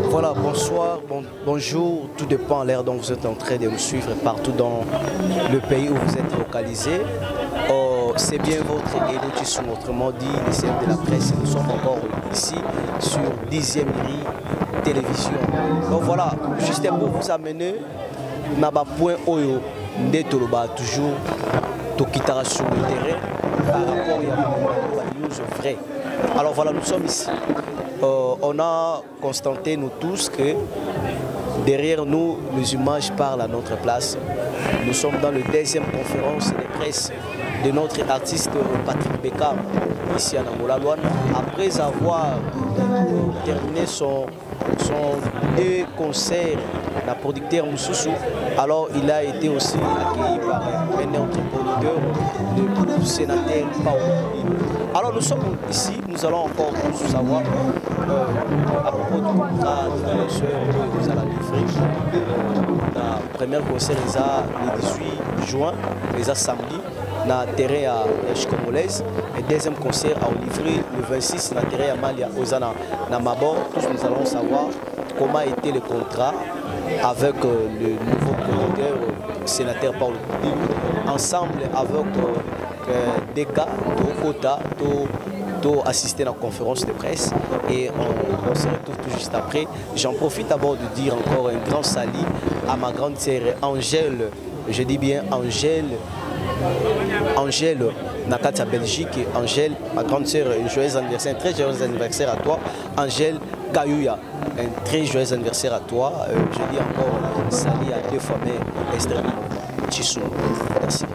Voilà, bonsoir, bonjour, tout dépend de l'heure dont vous êtes en train de nous suivre partout dans le pays où vous êtes localisé. C'est bien votre Edo Tissou, autrement dit, les scènes de la presse. Nous sommes encore ici sur 10e grille télévision. Donc voilà, juste pour vous amener, Naba Point Oyo, Ndetoloba, toujours Tokitara sur le terrain par rapport à la news vraie. Alors voilà, nous sommes ici. On a constaté, nous tous, que derrière nous, les images parlent à notre place. Nous sommes dans la deuxième conférence de presse de notre artiste Patrick Bekam, ici à Angola Luanda. Après avoir terminé son deux concerts, la producteur Moussoussou, alors il a été aussi accueilli par un autre producteur, le sénateur Paolo. Alors nous sommes ici, nous allons encore tout savoir à propos du contrat de la soeur que vous allez livrer. La première concert est le 18 juin, les samedi, dans le terrain à Chicomolaise. Le deuxième concert a livré le 26 dans le terrain à Malia, Ozana, dans Mabor. Tous nous allons savoir comment était le contrat avec le nouveau producteur, sénateur Paul Koudi, ensemble avec des gars de Kota, assister à la conférence de presse et on se retrouve tout juste après. J'en profite d'abord de dire encore un grand salut à ma grande sœur Angèle, je dis bien Angèle Nakata Belgique. Angèle, ma grande sœur, un joyeux anniversaire, un très joyeux anniversaire à toi. Angèle Kayouya, un très joyeux anniversaire à toi. Je dis encore salut à deux fois, mais Esther Tissou. Merci.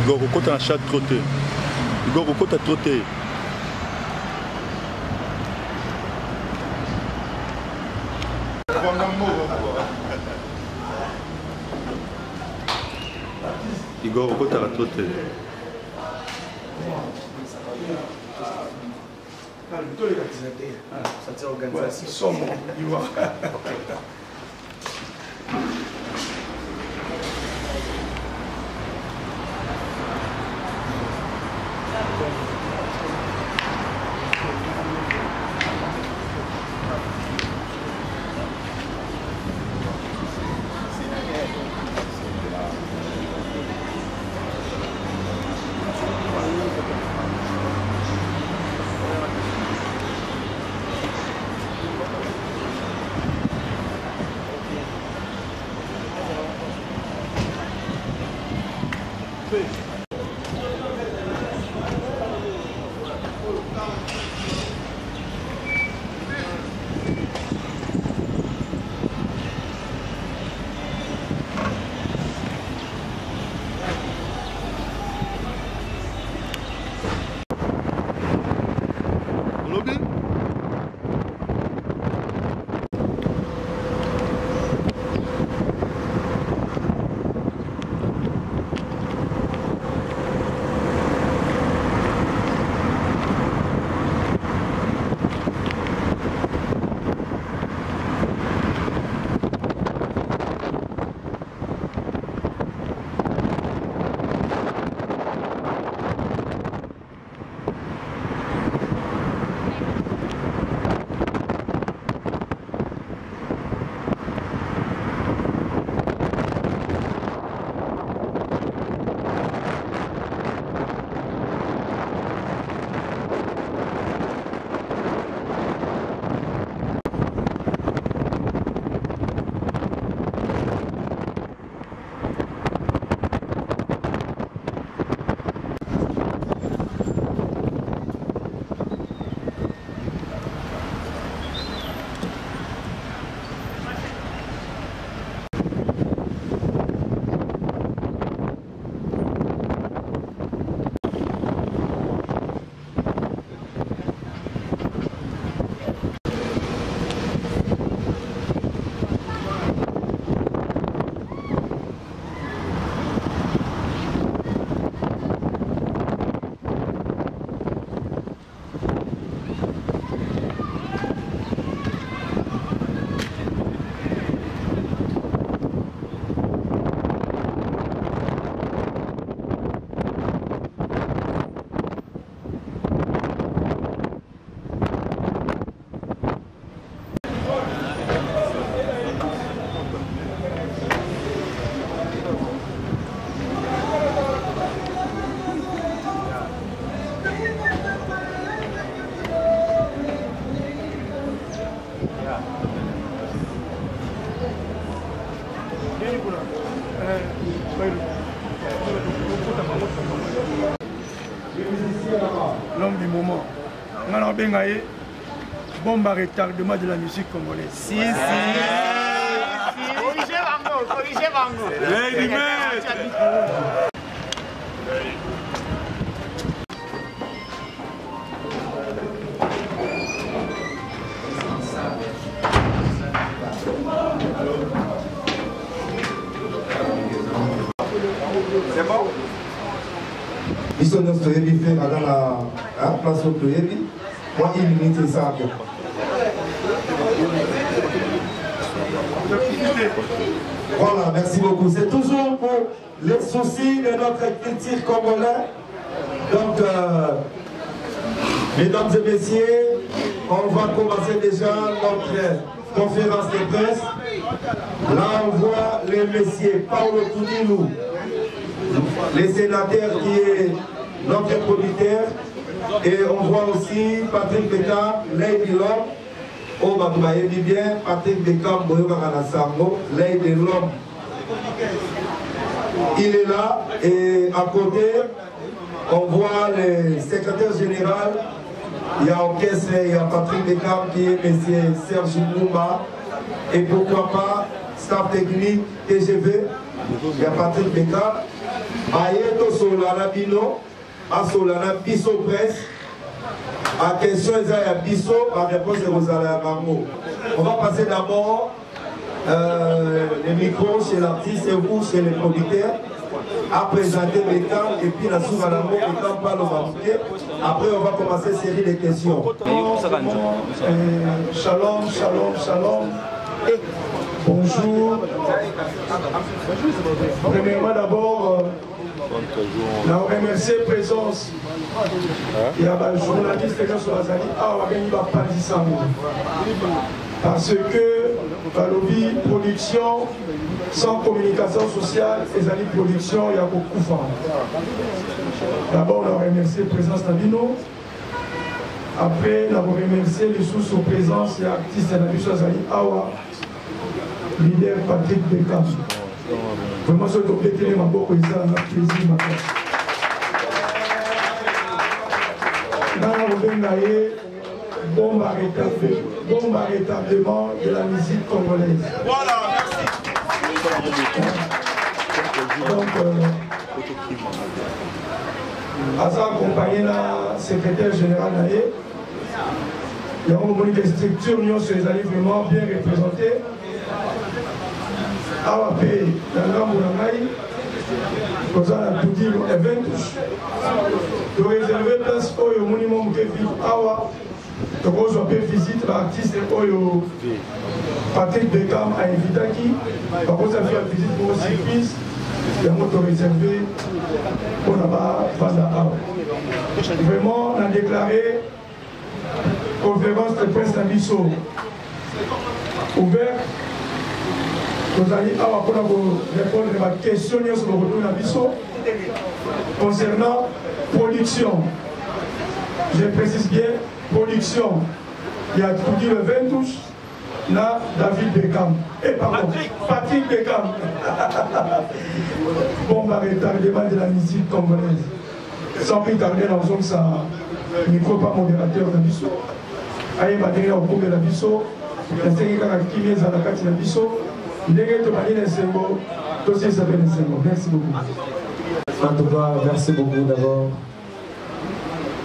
Igor Kokota na chat trotté. Igor Kokota trotté. Igor Kokota na trotté. l'homme du moment. On a bien bombe à retardement de la musique congolaise. Si. Corrigez Bango. C'est bon? Ils sont nos soyez fait dans la place au Toyebi. Moi, il minute ça. Voilà, merci beaucoup. C'est toujours pour les soucis de notre culture congolaise. Donc, mesdames et messieurs, on va commencer déjà notre conférence de presse. Là, on voit les messieurs Paulo Toudilou, les sénateurs qui est notre producteur, et on voit aussi Patrick Beckham, Lady Lom, oh bah vous dit bien, Patrick Beckham, Lady Lom. Il est là, et à côté, on voit le secrétaire général, il y a orchestre, il y a Patrick Beckham qui est M. Serge Moumba, et pourquoi pas, staff technique, TGV, il y a Patrick Beckham. Ayeto Solana Bino, à Solana Bisso Presse, à question Isaiah Bisso, à réponse de Rosalia Marmo. On va passer d'abord les micros chez l'artiste et vous chez les producteurs, à présenter Beckham et puis la Soumalamo, Beckham parle au Marocain. Après, on va commencer une série de questions. Shalom, shalom, shalom. Bonjour. Premièrement, d'abord, on remercie la présence. Il y a un journaliste qui est Azali, parce que la lobby production, sans communication sociale, les années production, il y a beaucoup de femmes. D'abord, on remercie la présence d'Abino. Après, on remercie les sous-présence et artistes d'Abino Azali Awa. Leader Patrick Beckham. Vraiment, ce que vous avez ma boque, ils ont un plaisir. Bombe à rétablissement de la musique congolaise. Voilà, merci. Donc, Asa accompagné la secrétaire générale Naye. Il y a une des structures, nous sommes vraiment bien représentées. AWP, dans l'Amboulaye, nous avons tout dit éventus. De réserver place au monument de vie Awa, de recevoir visite l'artiste Patrick Beckham a invité qui, par contre, ça fait la visite pour aussi fils, il y a un réservé pour là-bas, Vanda Awa. Vraiment, on a déclaré conférence de presse d'Abisso ouverte. Nous allons répondre à ma question sur le retour d'Abisso concernant production. Je précise bien, production. Il y a tout dit le 20 touches, là, David Beckham. Et pardon, Patrick Beckham. Bon, on va retardement de la musique congolaise. Sans plus tarder, dans le ça, micro pas modérateur d'Abisso. Aïe, ma dernière au cours de l'Abisso. La série qui vient à la carte d'Abisso. Merci beaucoup. En tout cas, merci beaucoup d'abord.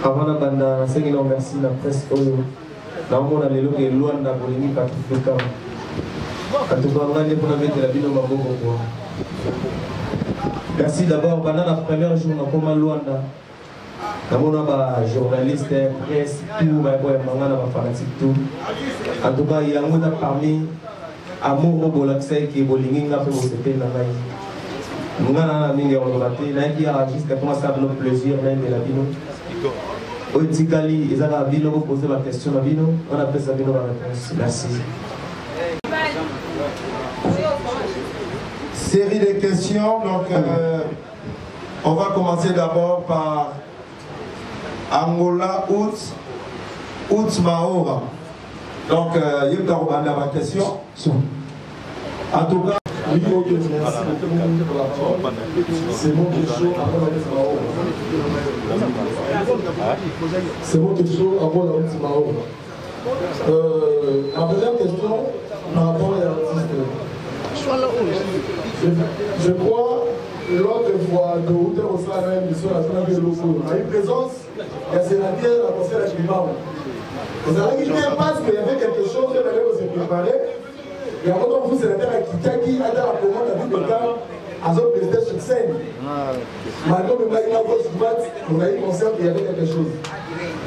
Avant la bande, c'est que merci la presse. Dans mon ami, il y a loin de la polémique à tout le cas. En tout cas, on a des problèmes de la vie de ma boue. Merci d'abord. Pendant la première journée, on a Luanda. On a des journalistes, presse, tout, on a des fanatiques, tout. En tout cas, il y a un parmi amour au bolaxé qui est bolinga pour se faire la main. Nous avons mis en roté, nous avons jusqu'à commencer à avoir le plaisir même de la vino. Au Tikali, ils ont vino pour poser la question à vino. On a fait ça vino la réponse. Merci. Série de questions. Donc, on va commencer d'abord par Angola Out Maora. Donc, il y a ma question. En tout cas, oui, ok, merci beaucoup pour la parole. C'est bon, quelque chose. C'est mon question à moi, la ma première question par rapport à l'artiste. Je crois, l'autre fois, de Hôtel au sein de la mission nationale de l'Osso, à une présence, il y a sénateur à conseil à Chimao. Vous savez qu'il parce qu'il y avait quelque chose, il allait se préparer. Et avant que vous, sénateur à Kitaki, à la commande à ville de Cam, à zone président sur scène. Maintenant, le maïs à gauche droite, on a eu concert qu'il y avait quelque chose.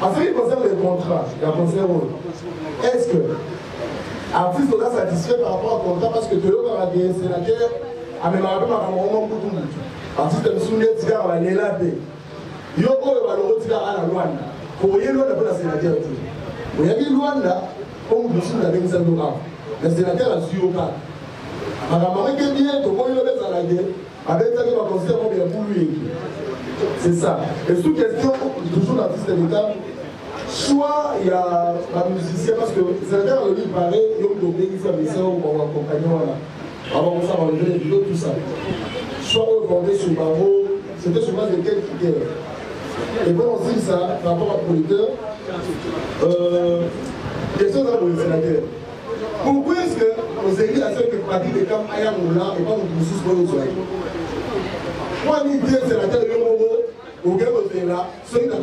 En ce qui concerne les contrats, il y a concert est-ce que l'artiste sera satisfait par rapport au contrat parce que tu as des sénateurs à même à moment pour tout le monde. L'artiste me souvient de Tigara à l'élate. Yoko et Valoro Tigara à la Luanda. Pour y aller loin de la sénateur. Vous avez Luanda, comme vous le savez, c'est le sénateur a su au cas. Alors, je suis bien, tout le monde est à la guerre. Avec ça, il va considérer comme bien pour lui. C'est ça. Et sous question, toujours l'artiste d'État, soit il y a un musicien, parce que le sénateur a dit pareil, il y a un pays qui s'est blessé ou pour accompagner, voilà. Avant ça, on va enlever les vidéos, tout ça. Soit on vendait sur Barreau, c'était sur base de quel critère. Et bon, on dit ça, par rapport à producteur, question dans le sénateur. Pourquoi est-ce que vous avez dit à ceux qui pratiquent des camps Ayamoula et pas nous poussons pour nous soigner? Moi, je dis que le sénateur de Yomogo, au Gabon, là, ceux qui ont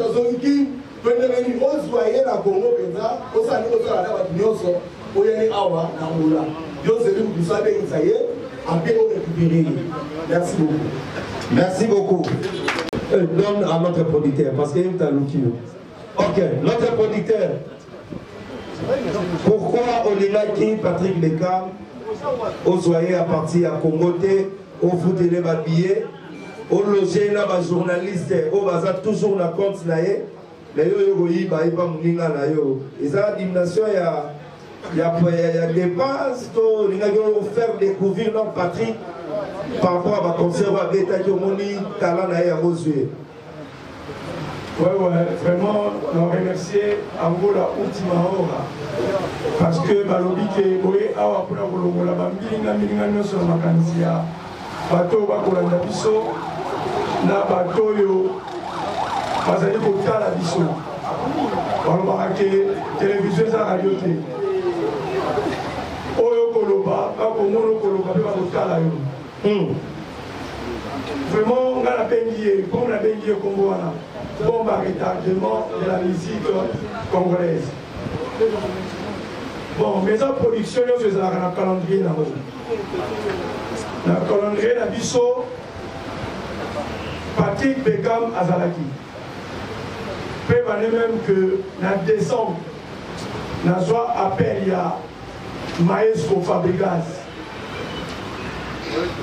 qui peuvent venir au soyer la Congo, au Sani, au Sani, au Sani, au Yanni Awa, Namoula. Dieu sait que vous savez, ça y est, après on récupérer. Merci beaucoup. Merci beaucoup. Donne à notre producteur, parce qu'il est à l'outil. Ok, notre producteur. Pourquoi Olelaki Patrick Bekam au soyer à partir à Congoté, au foutu les billets, au logé là bas journaliste, au bazar toujours na compte naé, mais yo yi ba iba muninga na yo. Et ça dimension il y a des bases to linga yo faire découvrir notre patrie par rapport à ma concert à bêta qui moni talent naé à Rosué. Ouais, vraiment, on remercier Angola Ultima Hora. Parce que Balobi ke boye awa pona kolongola bambilinga nyonso na makanisi ya bato bakolanda biso na bato oyo bazali kotala biso balobaka ke televizio eza radio te oyo koloba bakomona koloba mpe bakotala yo vraiment nga nabengi ye comme nabengi ye kombo wana bombe à retardement de la musique congolaise. Bon, mais en production, nous faisons un calendrier. Le calendrier de Bisso, Patrick Bekam Azalaki. Peut même que en décembre, nous avons appel à Maestro Fabregas.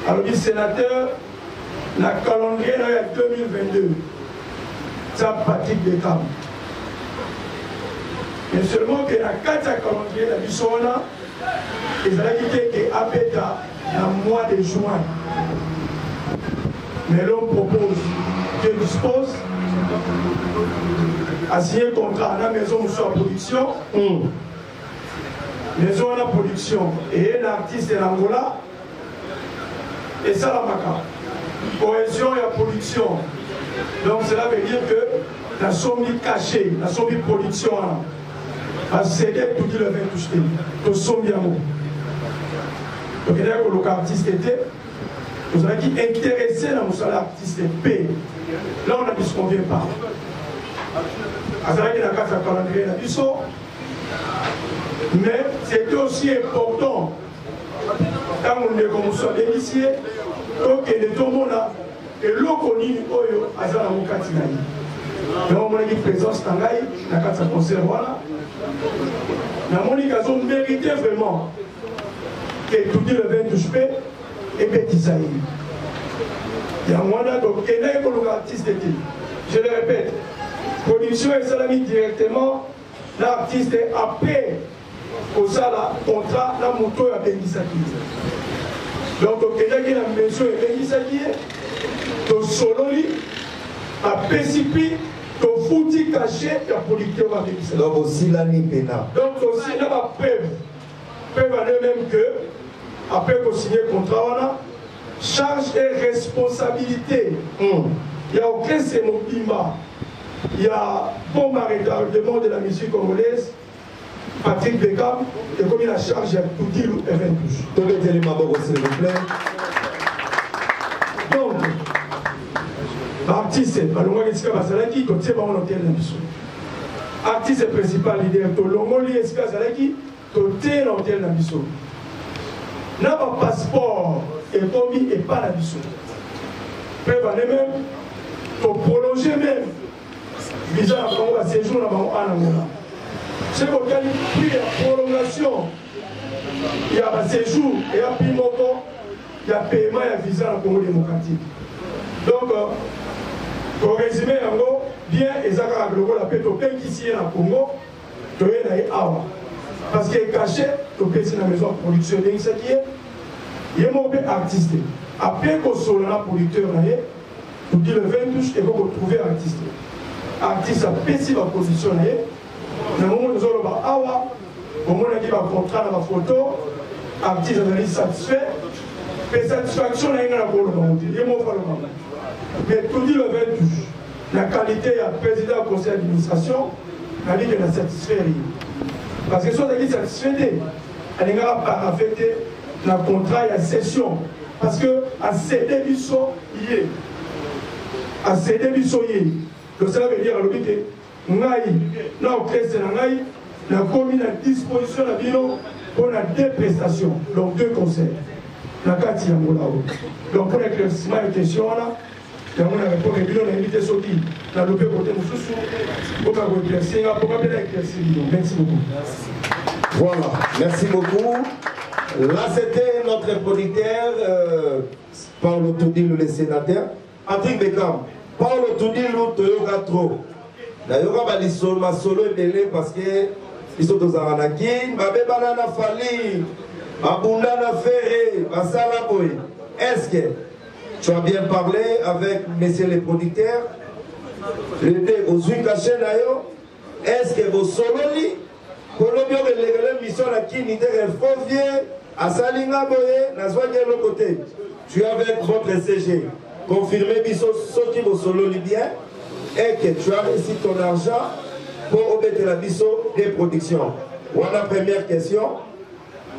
Alors, le sénateur, le calendrier de 2022. Patrick Bekam. Mais seulement que la 4 calendrier de Bissona, ils ont quitté que Abeta dans le mois de juin. Mais l'homme propose, Dieu dispose, à signer un contrat à la maison où soit production, maison à la production, et un artiste en Angola, et ça la maca. Cohésion et la production. Donc cela veut dire que la somme cachée, la somme production, a cédé tout le 20 touché, tout somme d'amour. Donc il y a que l'artiste était, vous avez dit intéressé dans le salaire artiste P. Là on a dit ce qu'on vient pas. À ça qu'il y a un calendrier là, mais c'était aussi important quand on est comme ça initié, donc il est tout le monde là. Et l'eau nini oyo azala mukati na ye. Donc on a dit présence tangai na kata concert voilà. Na moni kazo mérité vraiment que tout le 20 touche et bêtisaï. Il y a moins donc quel pour l'artiste était. Je le répète, production et salami directement l'artiste est après au sala contrat la moto ya bengisaki. Donc quel est la maison et bengisaki to sololi a pécipi to fouti caché la producteur va venir. Donc aussi la pena. Donc aussi là ma preuve même que après qu'on signe le contrat on a charge et responsabilité. Il y a aucun sémobima il y a bon retardement de la musique congolaise, Patrick Beckham, et comme il a chargé à tout dire, et 20 touches. Tous les éléments, s'il vous plaît. Donc, artiste, artiste principal leader, Tolongoli Eskazalaki, Toté l'hôtel Nabiso. N'a pas passeport et commis et pas la biso. Peuvent aller même, pour prolonger même, visa à séjour à Angola. C'est pourquoi il y a prolongation, il y a un séjour et un pimoko, il y a paiement et un visa en Congo démocratique. Donc, pour résumer, bien, et ça a la paix au pays ici en Congo, tu es awa. Parce qu'il est caché, tu es dans la maison de production, il est mon artiste. Après qu'on soit là, producteur, tu dis le 20 touches et qu'on trouve artiste. Artiste a pété la position. Dans le moment où nous avons awa, au moment où on a un contrat dans la photo, artiste est satisfait, mais satisfaction est dans la volonté. Il est mon frère. Mais tout dit le 20 touches. La qualité du président du conseil d'administration, elle dit qu'elle est satisfaite. Parce que si on est satisfait, elle est affectée dans le contrat et la session. Parce que à céder du son, il est. À céder du son, il est. Donc cela veut dire à l'objet que nous avons la commune à disposition de la ville pour la deux prestations, donc deux concerts. La carte est donc pour l'éclaircissement et question là, on a répondu que on a invité ceux qui ont le côté de sous pour éclaircir, pour éclaircir. Merci beaucoup. Voilà, merci beaucoup. Là, c'était notre producteur, Paulo Tudilou, le sénateur. Patrick Beckham, Paulo Tudilou, Toyoka trop. D'ailleurs, on va solo et belé parce que ils sont aux Aranakin, Babé Banana Fali, Babundana Ferré, Basala Boy. Est-ce que tu as bien parlé avec messieurs les producteurs? Le dé, aux huit cachés d'ailleurs. Est-ce que vos sololi, Colombien, les missions à qui n'était qu'un vieux, à Salinga Boye, n'a pas de l'autre côté. Tu es avec votre CG. Confirmez ce qui vous sololi bien et que tu as réussi ton argent pour obéir la biseau des productions. Voilà la première question.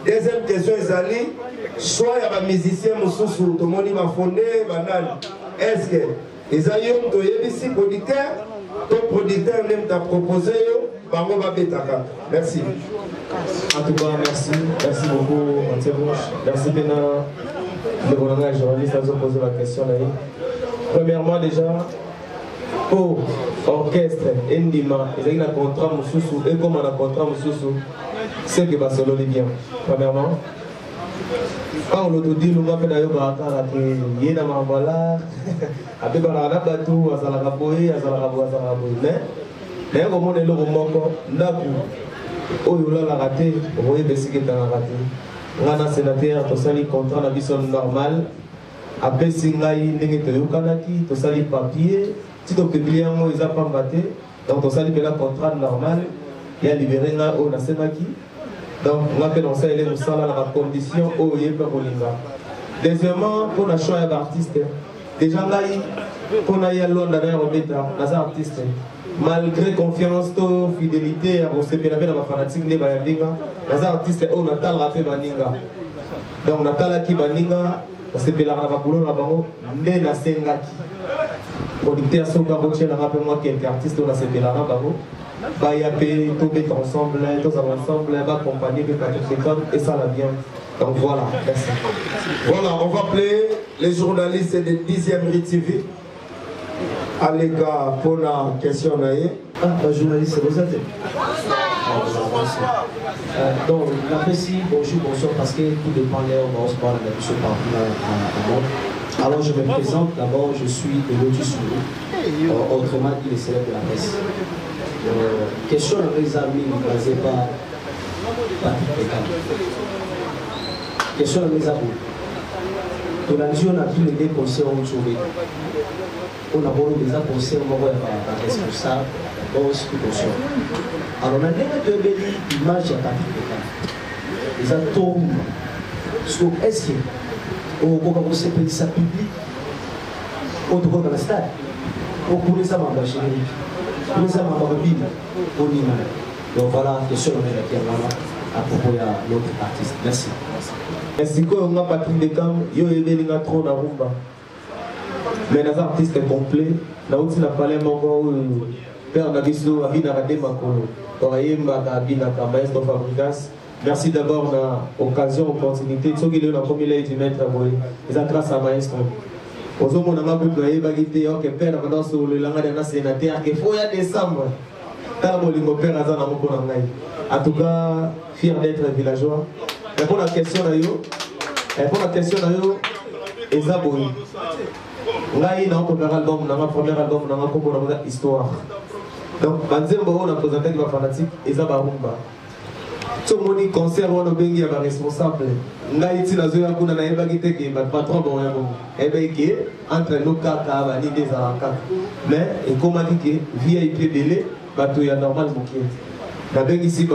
Deuxième question, Zali, soit il y a un musicien, tout le monde m'a fondé, est-ce que les aïeux ont ici producteur, ton producteur même t'a proposé, merci. En tout cas, merci. Merci beaucoup, Mathieu Bouche. Merci bien le bon journaliste à poser la question. Premièrement, déjà, au orchestre, Ndima, ils ont un contrat, et comme on a un contrat, c'est que Basolo est bien. Premièrement, quand on le dit, nous avons fait il y a un voilà, après on a un bateau, on a un raboé, on a un raboé. Mais au moment où on a raté, on voyait que c'est raté. On a un sénateur, on a un contrat normal. Après, si on a un papier, si on a un papier, ils n'ont pas battu. Donc, on a un contrat normal. Il y a libéré on a sénaki. Donc, on a fait dans la condition où il y a un. Deuxièmement, pour la choix d'artiste, déjà là, on a eu Londres, on a un artiste. Malgré confiance, fidélité, on s'est fait la fanatique de Bayandinga, les artistes on a tal rappé Baninga. Donc on a tal qui Baninga, on s'est fait la raboulon la bango, mais la Sengaki. Producteur Soka Rocher, la rappel moi qui est artiste, on a fait la raboulon. Bayapé, tout est ensemble, tous ensemble, va accompagner les patriotes et ça la bien. Donc voilà, merci. Voilà, on va appeler les journalistes de 10e RIT-TV. Allez, gars, pour la question, la journaliste, vous êtes. Donc, j'apprécie, bonjour, parce que tout dépend de on va se parler de ce parcours. Alors, je me présente, d'abord, je suis de Lotus autrement dit, les célèbres de la presse. Question de mes amis, basée par Patrick Beckham. Question de mes amis. Aujourd'hui, on a pris les deux conseils en sauvé. On a beau déjà pensé au moment où on est responsable, on se conscient. Alors, on a déjà deux belles images à Patrick Beckham. Les atomes. Est-ce qu'on va se payer ça public? On doit dans le stade. On pourrait ça m'engager. nous sommes en mobile au niveau. Donc voilà, question à propos de l'autre artiste. Merci. Merci qu'on a Patrick Beckham, yo ebelinga trop na rumba. Mais les artistes complets, na aussi na parlé mongo père Nabiso abina kadema ko oyemba ka abina ka maestro Fabricas. Merci d'abord na occasion opportunité soki le na komila du maître boy. C'est grâce à maestro. Ozomo na mabuto yeba gite OK père na so le langa na sénateur que faut ya décembre. Tala bolingo père azana moko na ngai. En tout cas, fier d'être villageois. Répondre à la question d'ailleurs. Répondre à la question d'ailleurs. Ezaboui. Ngai na premier album, na premier album, na kombo na histoire. Donc, banzembo on a présenté les fanatiques Ezabarumba. Tout le monde concert on a bengi ya responsable. Ngai ti nazoya kuna na yeba gite ke ba patron bon ya bon. Ebe ke entre nous kaka ba ni des araka. Mais et comme a dit que VIP belé bato ya normal mokie. La belle ici,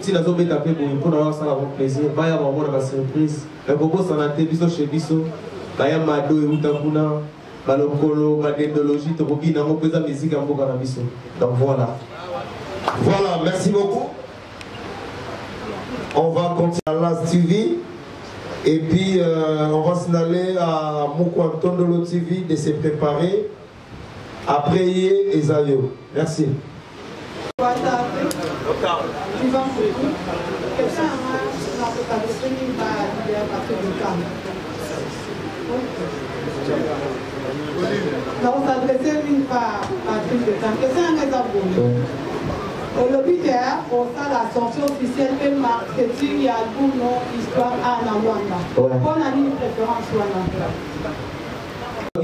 si la zone est tapée pour avoir ça avec plaisir, il y a vraiment une surprise. Le bobo s'en a été biso chez biso, il y a Mado et Utakuna, Balokolo, Badendologie, Tobobi, n'a pas de musique en boka na biso. Donc voilà. Voilà, merci beaucoup. On va continuer à la TV et puis on va signaler à Moukouanton de l'autre TV de se préparer après Esayo. Merci. Donc, s'adresser une part à Patrick Beckham. Qu'est-ce que au lobby pour faire la sortie officielle et marketing, il y a tout nom histoire à Namwanda. On a une préférence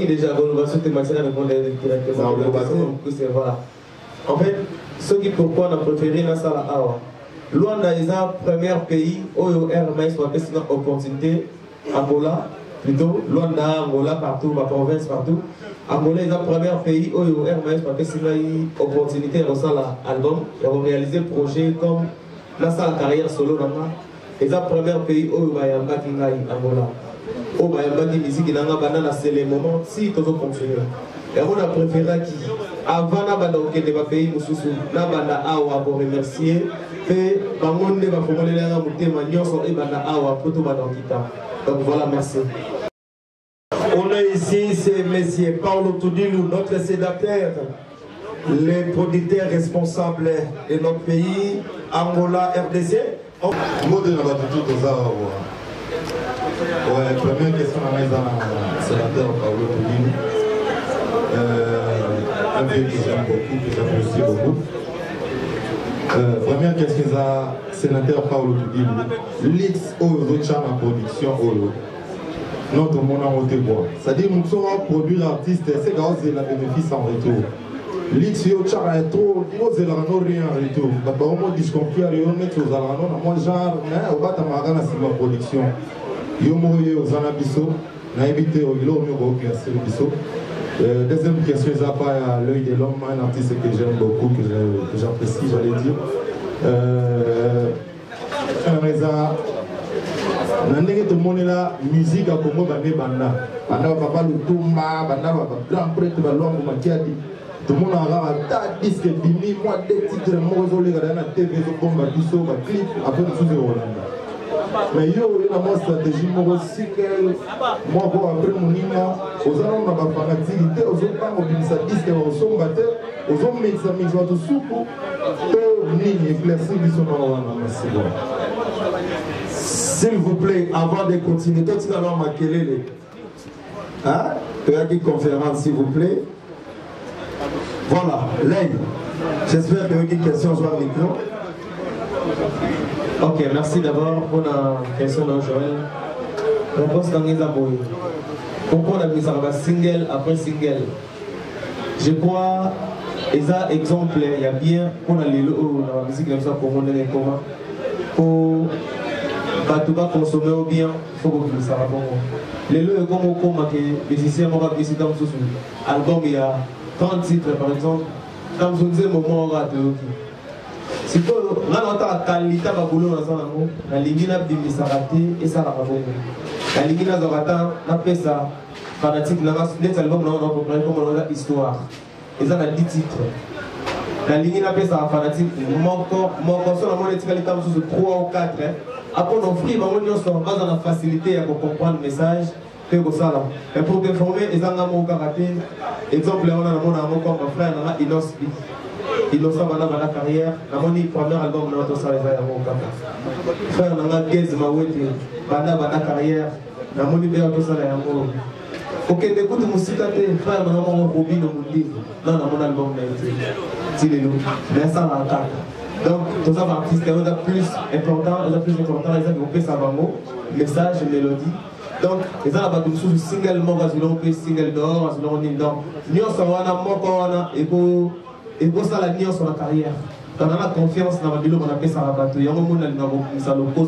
déjà, on va sauter matière à répondre directement. Voilà. En fait, ce qui pourquoi on a préféré la salle à Awa. Luanda est un premier pays où il y a une opportunité. Angola, plutôt, Luanda, Angola, partout, ma province, partout. Angola est un premier pays où il y a une opportunité de faire l'album. Ils ont réalisé le projet comme la salle carrière solo. C'est un premier pays où il y a Angola. Où il y a une musique qui c'est le moment si tout fonctionne. Et on a préféré qui avant de pays awa pour remercier et donc voilà, merci. On est ici, c'est M. Paulo Tudilou, notre sénateur, le producteur responsable de notre pays, Angola, RDC. Ouais, première question à la sénateur Paulo Tudilou. Un pays que j'aime beaucoup, que j'apprécie beaucoup. Première question à sénateur Paulo Tudilou. L'X en production notre monde en haute bois. C'est-à-dire que nous sommes produire artiste, c'est grâce à la bénéfice en retour. L'X est trop, nous n'avons rien en retour. Nous avons disconfié à remettre aux alans, moi genre, on va t'amarer ma production. Yomoye aux anabiso, n'a évité au global mieux que biso. Deuxième question, c'est à l'œil de l'homme, un artiste que j'aime beaucoup, que j'apprécie, j'allais dire. Tout le monde est là, musique à Congo, Banda. Banda, papa, le Toumba, Banda, grand prêtre, Balongo, Matiadi. Tout le monde a un disque bimi, moi, des titres, moi, je suis la TV, je bombe, biso, clip, après, je suis au Rwanda. Mais yo, il y a une stratégie, moi aussi, moi, après mon ima, aux gens on a ma fanaticité, aux autres pas mobiliser disque, aux hommes batteurs, aux hommes mix à tout soupe, ni éclaircir, ils sont dans la s'il vous plaît, avant de continuer, toi tu vas m'accueillir. Hein? Petite conférence, s'il vous plaît. Voilà, Lane. J'espère que vous avez une question sur le micro. Ok, merci d'abord pour la question de Joël. Réponse dans les abonnés. Pourquoi on a mis ça single après single? Je crois, et ça, exemple, il y a bien, on a les lots dans la musique comme ça pour monter les communs. Pour pas consommer au bien, il faut que ça va. Les lots, comme au commun, les musiciens vont visiter dans ce album, il y a 30 titres par exemple. Dans un moment, on rate. Si vous avez la qualité de boulot dans la ligne de Misarate et ça va bon. La ligne de Zorata, on appelle ça fanatique. Dans l'album, on a compris comment on a histoire. Et ça, on a 10 titres. La ligne n'a pas sa fanatique, mon console a mon étiquette 3 ou 4. Après, on offre, on sur base de la facilité à comprendre le message. Et pour te former, ils ont un karaté. Exemple, on a mon frère, Inosbi. Innocent dans la carrière, on a le premier album de notre salle. Frère, on a Gez Mawete, dans la carrière, on a le salle. Ok, écoute, mon citaté, frère, on a mon hobby dans mon livre, dans mon album. Mais ça, on a carte. Donc, tous les artistes, ils ont plus important, ils ont groupé ça message, mélodie. Donc, ils ont la sous single mort, ils ont pris single d'or, ils ont dit non. Nous sommes en et pour ça, la nuance sur la carrière. On a la confiance dans le bilo, on appelle ça la bateau. Il y a un moment où on a le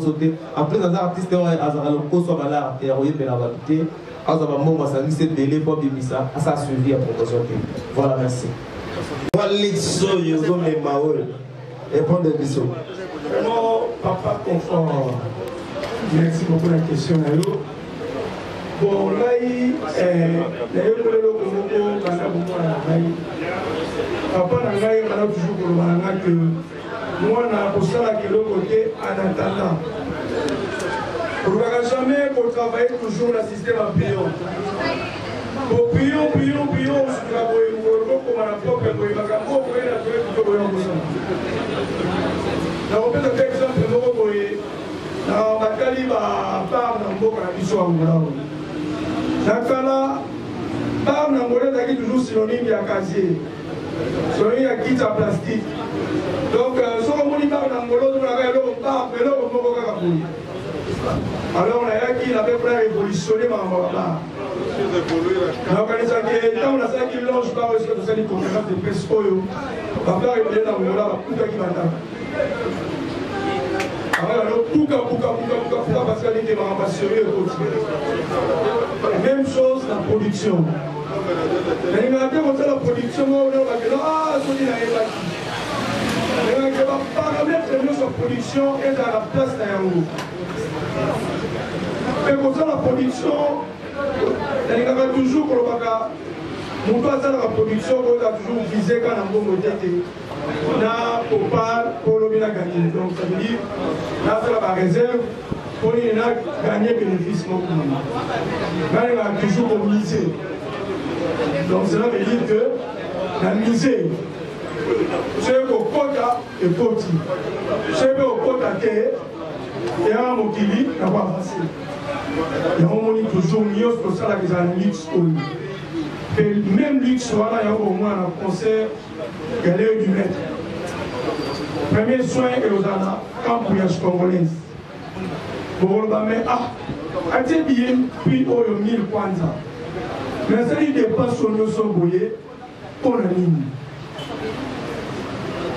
sauté. En plus, les artistes, ils ont le coso à la et à la bateau. Ils ont un moment où ça s'est délai pour Bimisa. Ça a suivi à proposition. Voilà, merci. Et bon de bisous. Vraiment, papa confort. Merci beaucoup pour la question. Bon, là, papa n'a pas toujours que moi, on a que l'autre côté en attendant. On ne va jamais pour travailler toujours le système en pion. Pour pion, on se travaille comme la propre pour y avoir un peu de donc, on peut faire exemple dans la calibre par la mission. Nakala, par Namoré, qui toujours synonyme de casier, synonyme de kit en plastique. Donc, si on dit par Namoré, on a par alors, on a qui avait révolutionné ma mort. Donc, on a dit que quand on a ça qui longe par ce que vous avez conférence de presse, on va faire évoluer dans le monde, tout qui va alors, tout cas, parce qu'il y a des sérieux. Même chose la production. Mais il y a la production, on va dire, ah, c'est il va paramètres sur la production et dans la place d'un haut. Mais comme ça, la production, il y a toujours pour le bac. Mon pas ça la production, on a toujours visé quand on a un bon modèle. On a pour le bien gagner. Donc ça veut dire, là c'est la réserve, pour y gagner bénéfice. Là il a toujours misé. Donc cela veut dire que la misée, c'est au quota et poti. C'est au quota et un mokili, n'a pas facile. Et on dit toujours mieux pour ça que les analyses. Même luxe, voilà, il y a au moins un concert galère du maître. Premier soin et aux années, quand pour y aller congolaise. Pour le bas, mais à tes billets, puis au 1000 kwanza. Mais ça dit dépasse sur nos somboyés pour la ligne.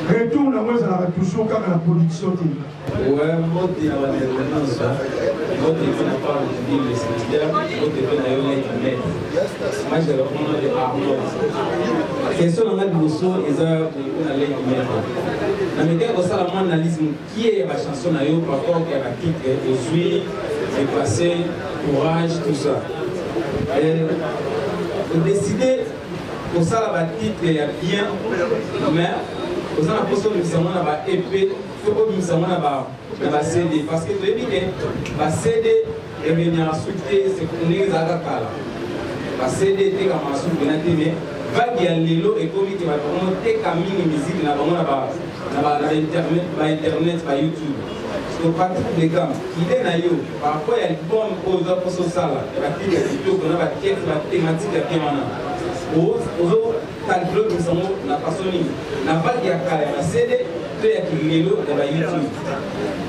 Retourne à moi, ça va toujours quand la production est. Ouais, moi, tu as la ça. Moi, tu as pas de les cimetières, moi, tu as les maîtres. Moi, je reprends les Arnold. La question de notre bousseau, ils ont les maîtres. Dans le cas de ça, l'analyse qui est la chanson par rapport à la titre, je suis, c'est passé, courage, tout ça. Et décider pour ça, la titre, il y a bien, mais. Vous avez posé le savon là-bas épais, il faut que vous savez là-bas CD. Parce que vous avez dit que la CD est venue à soutenir ce qu'on est à la la CD était comme un souffle de mais va y aller l'eau et comme il va monter comme une musique là-bas internet, par YouTube. Parce que partout les gars, qui est là, par rapport à l'album aux autres sociales, la thématique qui est aux calculs qui sont la personne, la vague à la CD, tout est qui est là YouTube.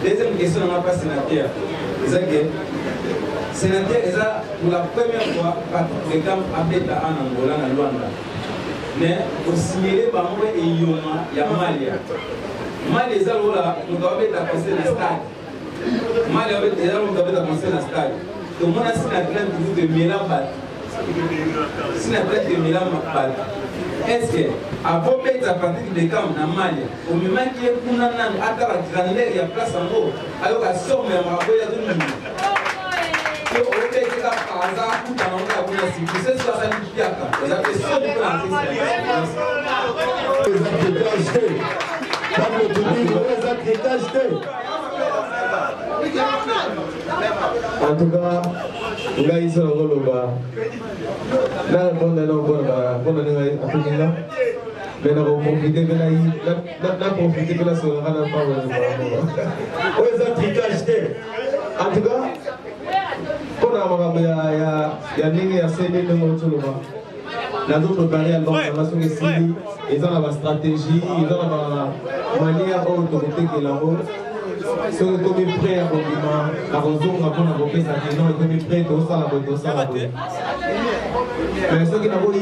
Deuxième question, on n'a pas sénateur. Sénateur, pour la première fois, les gars habitent en Angola, en Luanda. Mais au signaler, il y a Malia. Malia, nous avons commencé le stade. Malia, nous avons commencé le stade. Donc, on a signé de Milan Bat. Si la place de Milan Bat. Est-ce que, avant de mettre à partir des camps dans Malia, au moment qui est pour nous, à la grandeur, il y a place en haut, alors qu'à somme, il y a un peu de nous. Au fait que par hasard, tout en anglais, vous avez dit que c'est ça, ça dit qu'il y a. Vous avez fait ça, En tout cas, il a ici un rôle là. Là, on a un bon mais on va profiter de la profiter de la soirée à la fin. En tout cas, pour la ligne à CD de mon tournoi. Nous avons préparé l'album de Sili, ils ont la stratégie, ils ont la manière d'autorité qui est là-haut. Ils sont prêts à compliment, la raison pour la ça qui est prêt à ça. Mais ceux qui n'ont pas eu,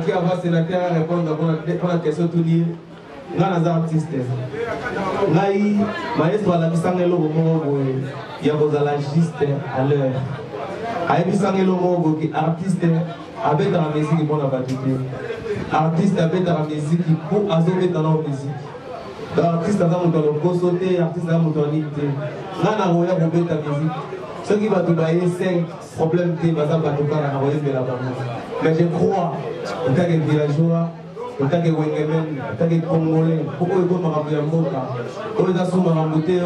qui ont sénateur à répondre à la question tout dire, nous sommes des artistes. Nous maestro à la Bissangelo, il y a des alagistes à l'heure. À Bissangelo, qui est artiste. Avec la musique qui est bonne à battre. Artiste avec la musique qui pour azoter dans la musique. Artiste dans le consoté, artiste dans le unité. Là, on a roya pour mettre la musique. Ceux qui vont te bailler 5 problèmes, tu vas pas te faire la roya de la banque. Mais je crois, en tant que villageois, en tant que Wengemen, en tant que Congolais, pourquoi il faut me rappeler quand ils sont maraboutés,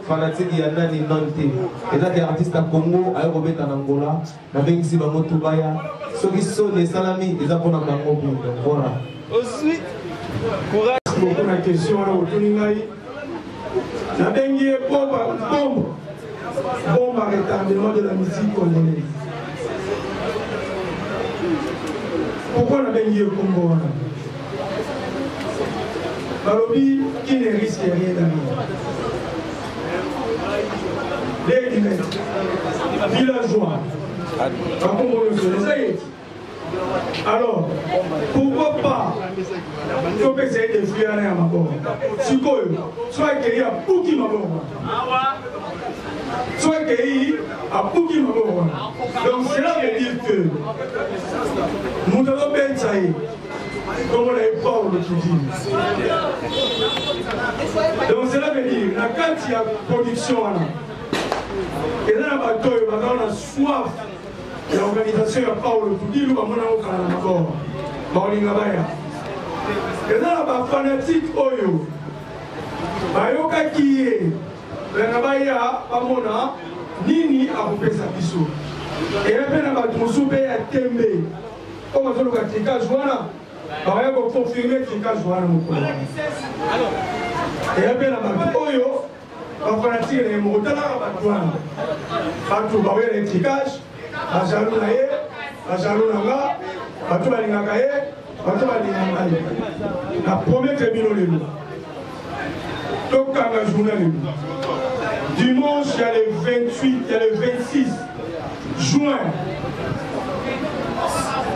fanatiques, il y a un inventé. Et là, des artistes à Congo, à Robert en Angola, avec ici, Tubaya. Ceux qui sont des salamis, ils ont un Congo. Voilà. Aussi, courage. Beaucoup de questions à l'autonomie. La dernière bombe à retardement de la musique congolaise. Pourquoi la dernière Congo? Balobi qui ne risque rien d'ailleurs. Les guillemets, villageois, à Congo le alors, pourquoi pas il faut essayer de fuir à ma bord. Soit qu'il y a Pouki Mabor. Soit qu'il y a Pouki Mabor. Donc cela veut dire que nous devons bien savoir comme on a Paul qui dit. Donc cela veut dire que quand il y a production, et là, on a soif. L'organisation ya Paulo Tudili bamona okala na bord baolinga baya eza ba fanatique oyo bayokaki ye bana baya bamona nini akopesa biso epe na bato mosusu mpe ya tembe oyo bazoluka trikage wana baya koconfirme trikage wana mokolo epe na bato oyo bafanatike na ye mokotalaka bato wana bato baoya na trikage bajalou na ye, bajalou na nga, bato balingaka ye, bato balingaka ye. Na promettre bino lelo. Tokanga journée lelo. Dimanche, il y a le 28, il y a le 26 juin.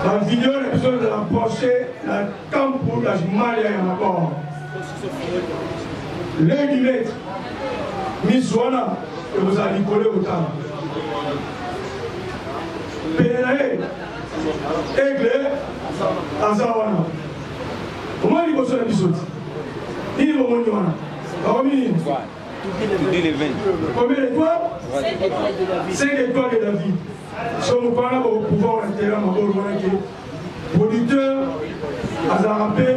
La vidéo, l'épisode de la branchée, la camp pour la Malia et la mort. Les guillemets, Miss Wana, que vous allez coller au temps. Pénéraé, aigle, Azawana. Comment il faut se la bisouti? Il est bon, combien d'étoiles? 5 étoiles de David. Si on parle au pouvoir intérieur, producteur, Azarapé,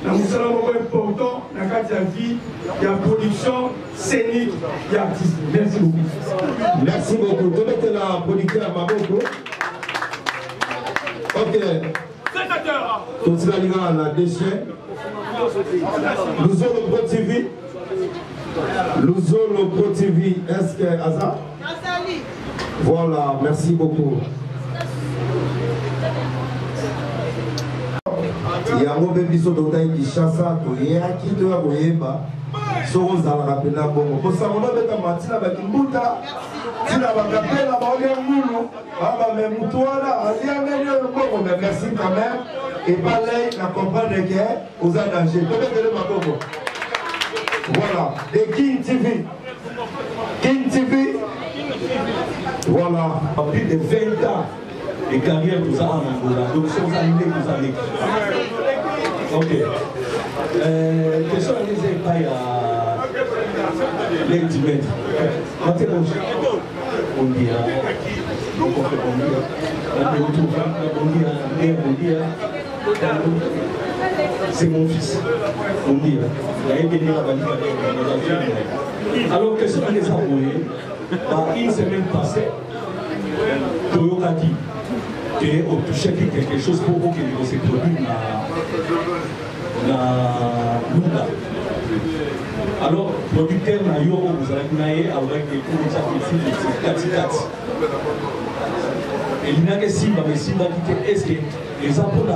dans le salon important, dans le cadre de la vie, il y a production scénique, il y a artiste. Merci beaucoup. Merci beaucoup. Vous mettez la producteur à Maboko. Ok. Tout cela à la déchet. Nous avons le Pro TV. Nous avons le Pro TV. Est-ce que Aza? Voilà, merci beaucoup. Il y a un peu de choses qui chassent, qui est acquis de la Boyeba. Soro zalaka pena bongo kosangona beta matina bakimbuta tina bakapela baolia ngulu baba memutwala aliangalia bongo mais merci quand même et balai na comprendre que aux danger to betele makoko voilà de King TV voilà plus de 20 ans de carrière tout ça en Angola donc c'est vous allez vous allez ok question des épailles à l'intimate. Quand on dit, on dit, c'est mon fils. On dit, alors que ce qui les a envoyés, une semaine passée, Toyo a dit qu'on touchait quelque chose pour qu'il se produise dans Lunda. Alors, producteur n'a eu vous avez avec des produits et il n'a que si est-ce que les Japonais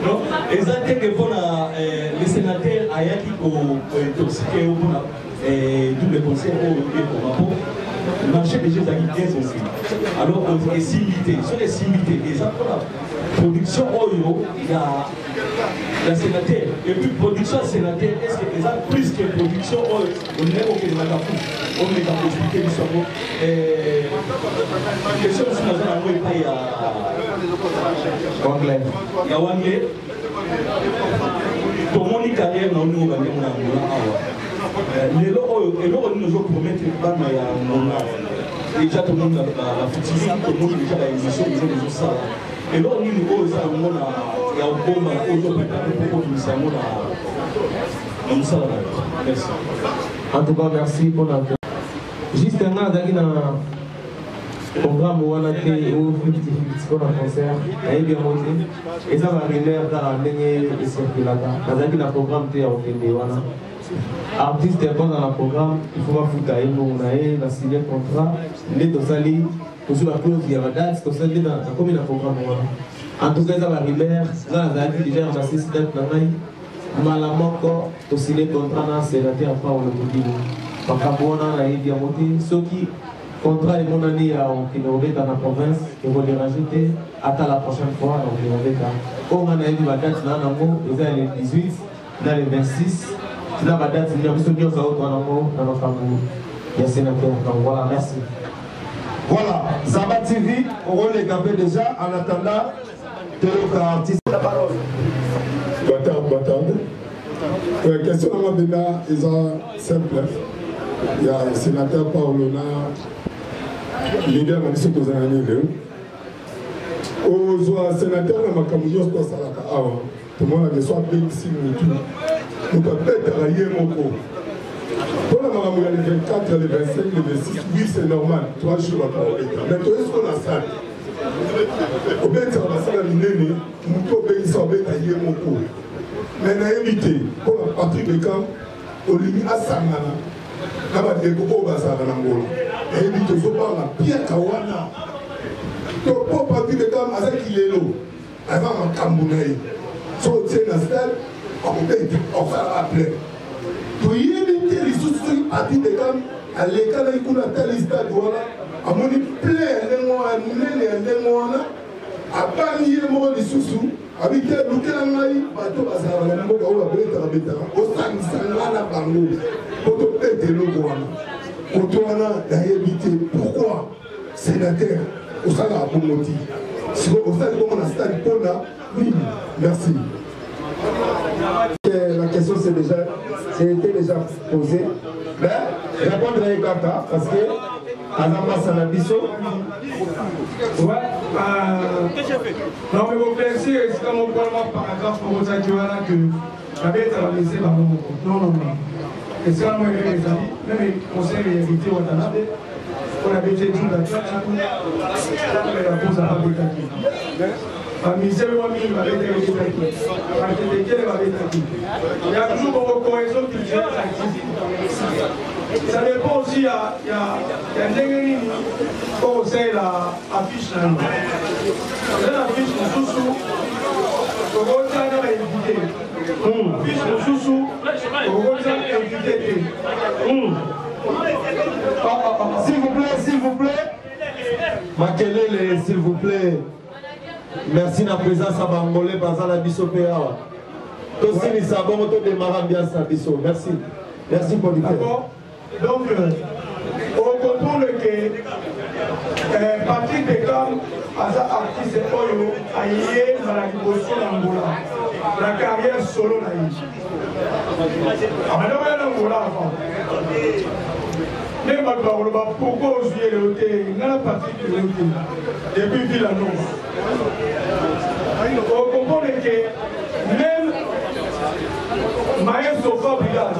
non, exactement que les sénateurs ayant intoxiqué double conseil pour le marché des jeux agricoles aussi. Alors, on est similité. Sur les similités, les production oyo, il y a la sénateur. Et puis, production sénateur, est-ce que les autres plus que production oyo, on est au Québec, on est dans l'expliquer du cerveau. La question, c'est que nous pas Wanglais. Il y a Wanglais. Pour mon carrière, nous avons gagné les lois, nous avons promis que nous avons déjà tout le monde a foutu, tout le monde a déjà la émission, ils ont ça. Et là, nous avons ça, il y a un bon aujourd'hui pour que nous soyons là. Merci. En tout cas, merci pour la. Juste un programme où on a été au 50-50 pour un concert, il y a bien monté. Et ça va arriver dans la ligne de circulation. Dans un programme qui est au Kénéwana. Artiste est bon dans le programme, il faut pas foutre à une on a signé le contrat, les dosali, pour la clause il y a la date, tout ça dans la commune programme. En tout cas, ça va arriver, là, on a dit déjà, on a 6 dates dans l'année, Malamoko, pour signer le contrat dans le sénateur à part le Boudin. Par rapport à la Diamoté, ceux qui contrat et mon année qui nous dans la province, ils vont les rajouter, attends la prochaine fois, donc ils vont faire. On a eu la date dans le ils ont les 18, dans les 26. C'est la date, il y a un peu de choses dans notre famille. Il y a sénateur. Donc voilà, merci. Voilà, Zaba TV, on va les caper déjà en attendant de l'autre artiste. La parole. Bâtard. La question de Mabena est simple. Il y a un sénateur Paolona, leader de l'Union aux années. Au sénateur de Makamounios, tout le monde a besoin de ici. Nous avons travaillé mon cours. Pour la maman, le 24, le 25, le 26, oui, c'est normal. 3 jours après. Mais toi, est-ce qu'on a ça? Au bien, tu as ça, nous avons travaillé mon cours. Mais nous avons évité, pour la patrie de camp, au limite à Sangana, nous avons dit que nous avons Angola. Et évité, il faut parler à Pierre Kawana. Donc, pour la patrie de camp, avec qui est l'eau, avant ma Kambounaï, so tient la stade. On va appeler. Pour y éviter les soucis à dire des gammes, à l'école, il y a tel stade, à mon plein, à bannir les soucis, à éviter le calamaï, bateau, à sa rambo, au Sansangana Bango, pour te péter le bois. Pour toi, on a évité. Pourquoi sénateur, au Sala Pomoti? Si vous savez comment on a stade pour là, oui, merci. La question c'était déjà posée. Mais répondre à Ekata parce que Azamba Sanabiso. Ouais. Non mais vous pensez c'est comme un paragraphe pour vous dire que j'avais été laissé par mon compte. Non. Et c'est là moi les amis, même le conseil invité au Watanabe, on avait été tout d'accord. La pause à pas été. Il y a toujours une cohésion culturelle. Ça dépend aussi, il y a un dégât pour l'affiche. L'affiche de Soussou, pour retient l'invité. L'affiche de Soussou, pour retient l'invité. S'il vous plaît. Makelele, s'il vous plaît. Merci de la présence à Bangolais, par la Bissopéa. Tous les sabons, tous les marins bien sa Bisso. Merci. Merci pour l'idée. D'accord. Donc, on comprend que Patrick Beckham, artiste Oyo, a lié dans la révolution d'Angola. La carrière solo n'a eu. Ah, mais non, il y a l'Angola avant. Même pourquoi on jouait le hôtel, il y a la partie de l'hôtel, depuis Villanova. On comprend que même Maël Sofa Brigade,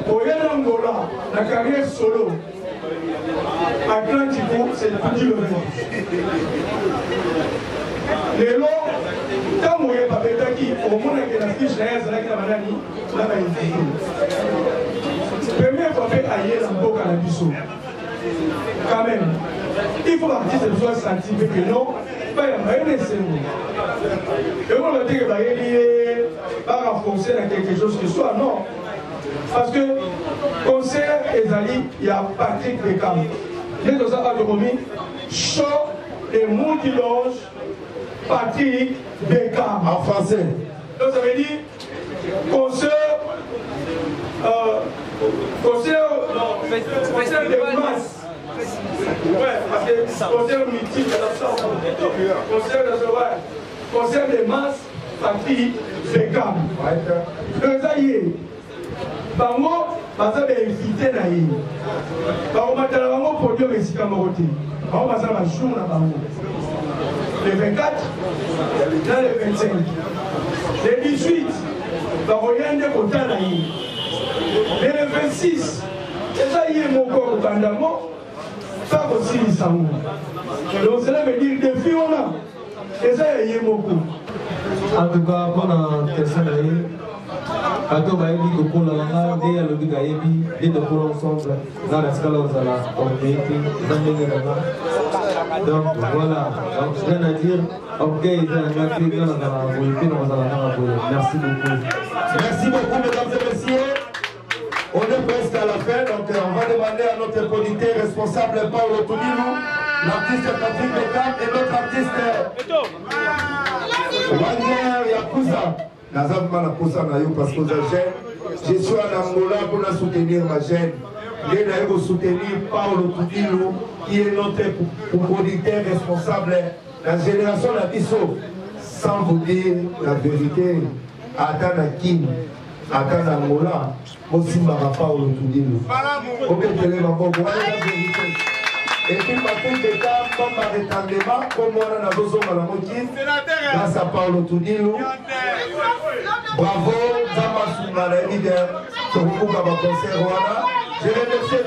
au Yanangola, la carrière solo, Atlantico, c'est le petit levé. Les lots, tant que vous n'avez pas fait au monde que la fiche n'est pas la maladie, là va être première fois fait ailleurs en beau cannabiso. Quand même, il faut partir de soi sentir que non, pas la moyenne c'est nous. Et on va dire que va renforcer dans quelque chose que soit non. Parce que concert Ezali, il y a Patrick Beckham. Les deux ans à Doromi, show et multilonge Patrick Beckham. En français. Donc ça veut dire concert de masse. Ouais, parce que concert mythique, concert de masse Patrick Beckham. Donc ça y est. Bango, baza invité na ye. Bango matala bango podium esika moko te. Bango baza na jour na bango. Le 24, dans le 25. Le 18, bango yande kota na ye. Le 26, eza ye moko kandamo, pas aussi sango. Donc cela veut dire défi on a. Eza ye moko. En tout cas, pendant question de Kato Baïbi, Koko Langa, Dé Alobi Gaïbi, Dé de Kolo ensemble, dans la scala aux ala, on véhicule, dans les Nanga. Donc voilà, donc je viens à dire, ok, ils ont un grand prix dans la véhicule, on va la merci beaucoup. Merci beaucoup, mesdames et messieurs. On est presque à la fin, donc on va demander à notre producteur responsable, Paolo Tudilou, l'artiste Patrick Beckham et notre artiste Wagner Yakuza. Parce que je suis en Angola pour soutenir ma chaîne. Je vais soutenir Paolo Tudilou, qui est notre producteur responsable de la génération d'Abisso. Sans vous dire la vérité, Atana Kim, Atana Angola, aussi Mara Paolo Tudilou. Ok, je vais vous dire la vérité. Et puis, Patrick Beckham, comme par retardement, comme on a besoin de la moquine, grâce à Paolo Tudilou. Bravo, Zama leader, je remercie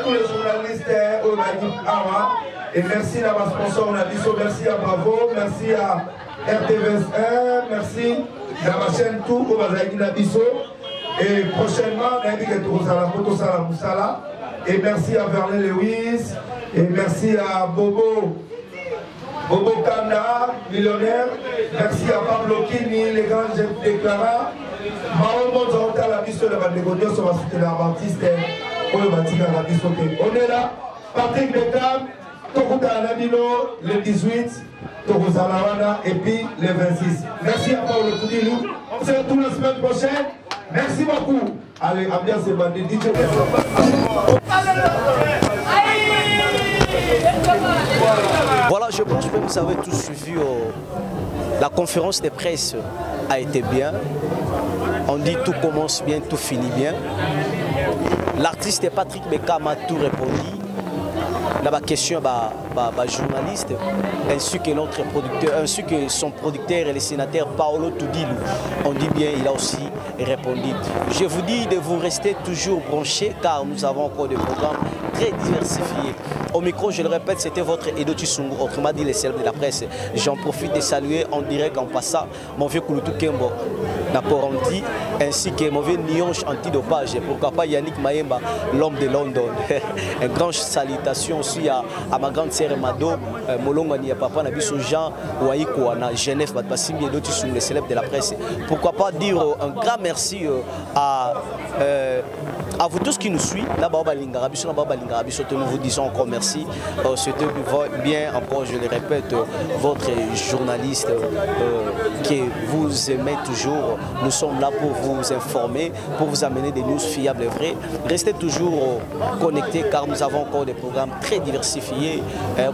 tous les journalistes au Nagib Awa et merci à ma sponsor Nabiso, merci à Bravo, merci à RTVS1, merci à ma chaîne Tout au Bazaki Nabiso et prochainement, et merci à Vernet Lewis et merci à Bobo Kanda, millionnaire, merci à Pablo Kini, les grands jeunes déclarants. On est là, Patrick Beckham, Tokuta Aladino, le 18, Tokozalawana et puis le 26. Merci à Paolo Tudilou. On se retrouve la semaine prochaine. Merci beaucoup. Allez, ambiance et bandit. Voilà, je pense que vous avez tous suivi la conférence de presse a été bien. On dit tout commence bien, tout finit bien. L'artiste Patrick Beckham a tout répondu. La question journaliste, ainsi que notre producteur, ainsi que son producteur et le sénateur Paolo Tudilou. On dit bien, il a aussi répondu. Je vous dis de vous rester toujours branchés car nous avons encore des programmes très diversifiés. Au micro, je le répète, c'était votre Edo Tsungu, autrement dit les célèbres de la presse. J'en profite de saluer en direct en passant mon vieux Kouloutou Kembo Naporanti, ainsi que mon vieux Nyonche antidopage. Pourquoi pas Yannick Maemba, l'homme de London. Une grande salutation aussi à ma grande sœur Mado, Molongani à papa Nabiso Jean, Waïko, à Genève, Batbassimi, Edo Tsungu, les célèbres de la presse. Pourquoi pas dire un grand merci à vous tous qui nous suivent. Là-bas, nous vous disons encore merci. C'était bien, encore je le répète, votre journaliste que vous aimez toujours. Nous sommes là pour vous informer, pour vous amener des news fiables et vraies. Restez toujours connectés car nous avons encore des programmes très diversifiés.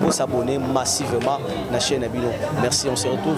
Vous abonnez massivement à la chaîne Abino. Merci, on se retrouve.